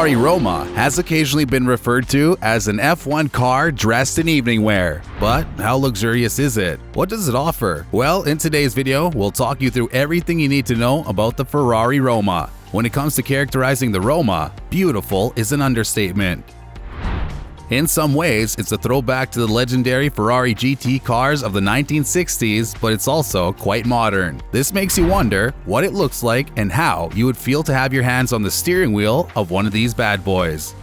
Ferrari Roma has occasionally been referred to as an F1 car dressed in evening wear. But how luxurious is it? What does it offer? Well, in today's video, we'll talk you through everything you need to know about the Ferrari Roma. When it comes to characterizing the Roma, beautiful is an understatement. In some ways, it's a throwback to the legendary Ferrari GT cars of the 1960s, but it's also quite modern. This makes you wonder what it looks like and how you would feel to have your hands on the steering wheel of one of these bad boys.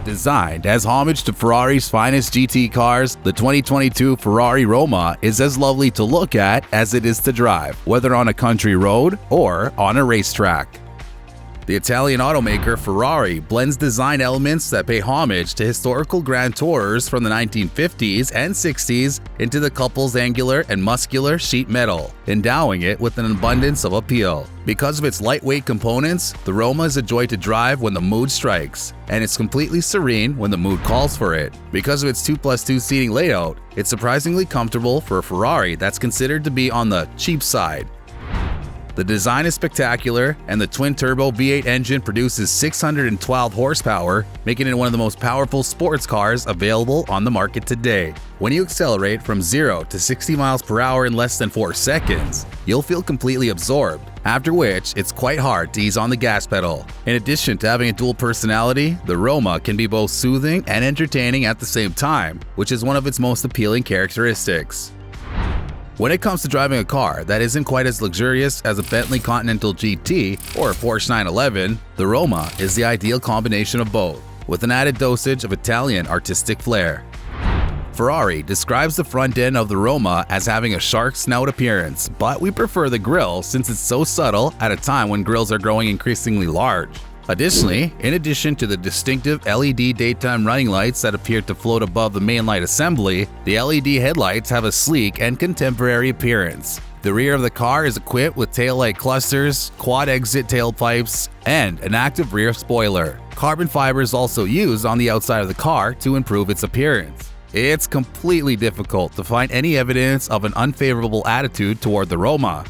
Designed as homage to Ferrari's finest GT cars, the 2022 Ferrari Roma is as lovely to look at as it is to drive, whether on a country road or on a racetrack. The Italian automaker Ferrari blends design elements that pay homage to historical grand tourers from the 1950s and 60s into the couple's angular and muscular sheet metal, endowing it with an abundance of appeal. Because of its lightweight components, the Roma is a joy to drive when the mood strikes, and it's completely serene when the mood calls for it. Because of its 2+2 seating layout, it's surprisingly comfortable for a Ferrari that's considered to be on the cheap side. The design is spectacular, and the twin-turbo V8 engine produces 612 horsepower, making it one of the most powerful sports cars available on the market today. When you accelerate from 0 to 60 miles per hour in less than 4 seconds, you'll feel completely absorbed, after which it's quite hard to ease on the gas pedal. In addition to having a dual personality, the Roma can be both soothing and entertaining at the same time, which is one of its most appealing characteristics. When it comes to driving a car that isn't quite as luxurious as a Bentley Continental GT or a Porsche 911, the Roma is the ideal combination of both, with an added dosage of Italian artistic flair. Ferrari describes the front end of the Roma as having a shark snout appearance, but we prefer the grille since it's so subtle at a time when grilles are growing increasingly large. Additionally, in addition to the distinctive LED daytime running lights that appear to float above the main light assembly, the LED headlights have a sleek and contemporary appearance. The rear of the car is equipped with taillight clusters, quad-exit tailpipes, and an active rear spoiler. Carbon fiber is also used on the outside of the car to improve its appearance. It's completely difficult to find any evidence of an unfavorable attitude toward the Roma.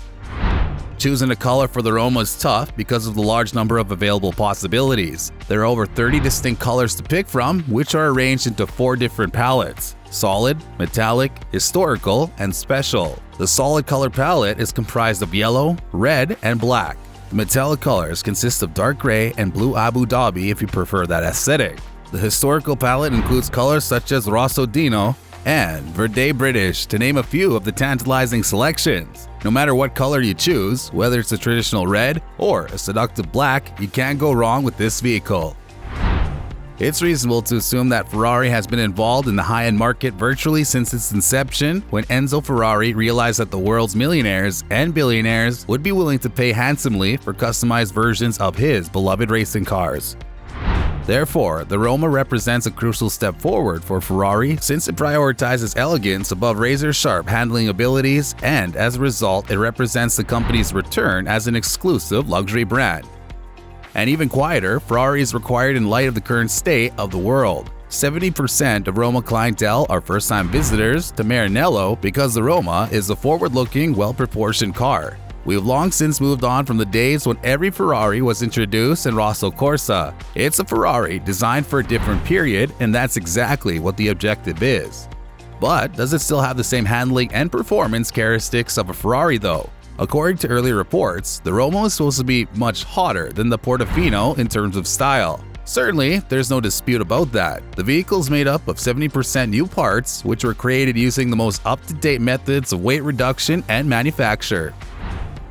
Choosing a color for the Roma is tough because of the large number of available possibilities. There are over 30 distinct colors to pick from, which are arranged into 4 different palettes: solid, metallic, historical, and special. The solid color palette is comprised of yellow, red, and black. The metallic colors consist of dark gray and blue Abu Dhabi if you prefer that aesthetic. The historical palette includes colors such as Rosso Dino and Verde British, to name a few of the tantalizing selections. No matter what color you choose, whether it's a traditional red or a seductive black, you can't go wrong with this vehicle. It's reasonable to assume that Ferrari has been involved in the high-end market virtually since its inception, when Enzo Ferrari realized that the world's millionaires and billionaires would be willing to pay handsomely for customized versions of his beloved racing cars. Therefore, the Roma represents a crucial step forward for Ferrari since it prioritizes elegance above razor-sharp handling abilities, and as a result, it represents the company's return as an exclusive luxury brand. And even quieter, Ferrari is required in light of the current state of the world. 70% of Roma clientele are first-time visitors to Maranello because the Roma is a forward-looking, well-proportioned car. We have long since moved on from the days when every Ferrari was introduced in Rosso Corsa. It's a Ferrari designed for a different period, and that's exactly what the objective is. But does it still have the same handling and performance characteristics of a Ferrari though? According to early reports, the Roma is supposed to be much hotter than the Portofino in terms of style. Certainly, there's no dispute about that. The vehicle is made up of 70% new parts, which were created using the most up-to-date methods of weight reduction and manufacture.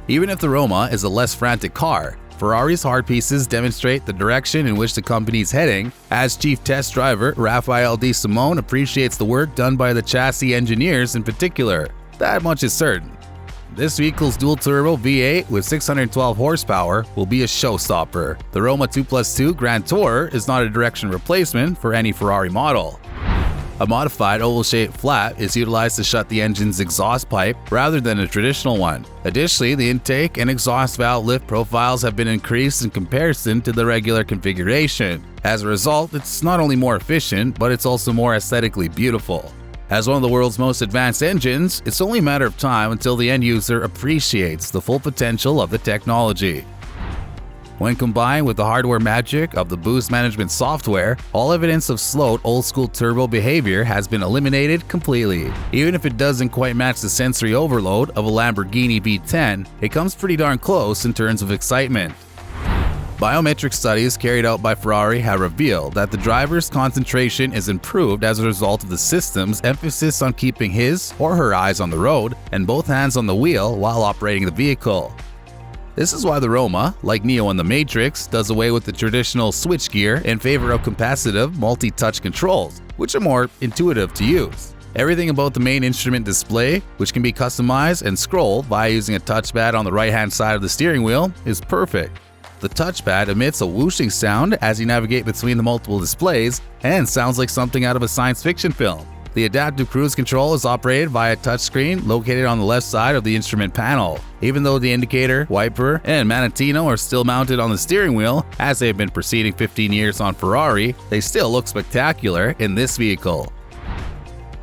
Even if the Roma is a less frantic car, Ferrari's hard pieces demonstrate the direction in which the company is heading, as chief test driver Rafael Di Simone appreciates the work done by the chassis engineers in particular. That much is certain. This vehicle's dual-turbo V8 with 612 horsepower will be a showstopper. The Roma 2+2 Grand Tourer is not a direction replacement for any Ferrari model. A modified oval-shaped flap is utilized to shut the engine's exhaust pipe rather than a traditional one. Additionally, the intake and exhaust valve lift profiles have been increased in comparison to the regular configuration. As a result, it's not only more efficient, but it's also more aesthetically beautiful. As one of the world's most advanced engines, it's only a matter of time until the end user appreciates the full potential of the technology. When combined with the hardware magic of the boost management software, all evidence of slow old-school turbo behavior has been eliminated completely. Even if it doesn't quite match the sensory overload of a Lamborghini V10, it comes pretty darn close in terms of excitement. Biometric studies carried out by Ferrari have revealed that the driver's concentration is improved as a result of the system's emphasis on keeping his or her eyes on the road and both hands on the wheel while operating the vehicle. This is why the Roma, like Neo in the Matrix, does away with the traditional switchgear in favor of capacitive multi-touch controls, which are more intuitive to use. Everything about the main instrument display, which can be customized and scrolled via using a touchpad on the right-hand side of the steering wheel, is perfect. The touchpad emits a whooshing sound as you navigate between the multiple displays and sounds like something out of a science fiction film. The adaptive cruise control is operated via a touchscreen located on the left side of the instrument panel. Even though the indicator, wiper, and Manettino are still mounted on the steering wheel, as they have been preceding 15 years on Ferrari, they still look spectacular in this vehicle.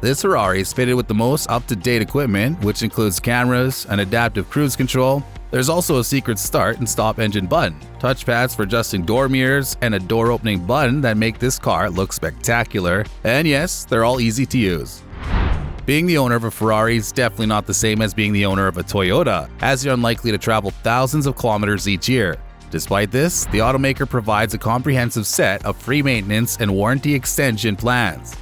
This Ferrari is fitted with the most up-to-date equipment, which includes cameras, an adaptive cruise control. There's also a secret start and stop engine button, touchpads for adjusting door mirrors, and a door opening button that make this car look spectacular. And yes, they're all easy to use. Being the owner of a Ferrari is definitely not the same as being the owner of a Toyota, as you're unlikely to travel thousands of kilometers each year. Despite this, the automaker provides a comprehensive set of free maintenance and warranty extension plans.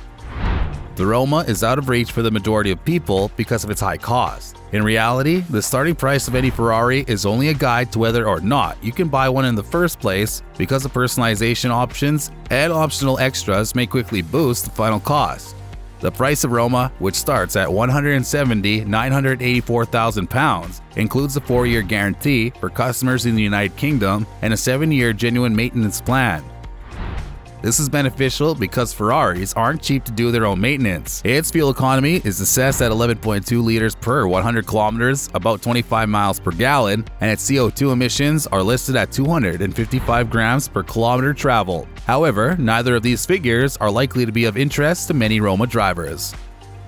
The Roma is out of reach for the majority of people because of its high cost. In reality, the starting price of any Ferrari is only a guide to whether or not you can buy one in the first place, because the personalization options and optional extras may quickly boost the final cost. The price of Roma, which starts at £170,984,000, includes a 4-year guarantee for customers in the United Kingdom and a 7-year genuine maintenance plan. This is beneficial because Ferraris aren't cheap to do their own maintenance. Its fuel economy is assessed at 11.2 liters per 100 kilometers, about 25 miles per gallon, and its CO2 emissions are listed at 255 grams per kilometer traveled. However, neither of these figures are likely to be of interest to many Roma drivers.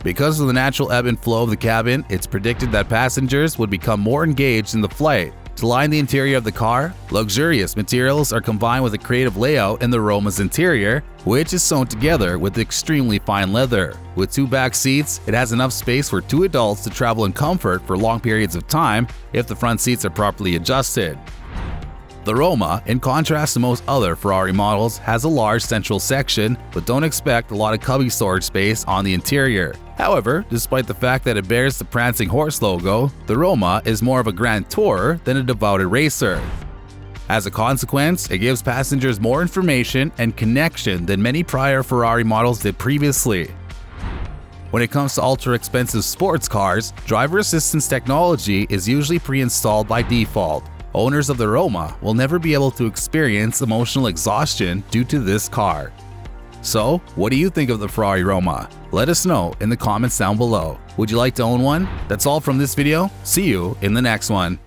Because of the natural ebb and flow of the cabin, it's predicted that passengers would become more engaged in the flight. To line the interior of the car, luxurious materials are combined with a creative layout in the Roma's interior, which is sewn together with extremely fine leather. With 2 back seats, it has enough space for 2 adults to travel in comfort for long periods of time if the front seats are properly adjusted. The Roma, in contrast to most other Ferrari models, has a large central section, but don't expect a lot of cubby storage space on the interior. However, despite the fact that it bears the prancing horse logo, the Roma is more of a grand tourer than a devoted racer. As a consequence, it gives passengers more information and connection than many prior Ferrari models did previously. When it comes to ultra-expensive sports cars, driver assistance technology is usually pre-installed by default. Owners of the Roma will never be able to experience emotional exhaustion due to this car. So, what do you think of the Ferrari Roma? Let us know in the comments down below. Would you like to own one? That's all from this video. See you in the next one.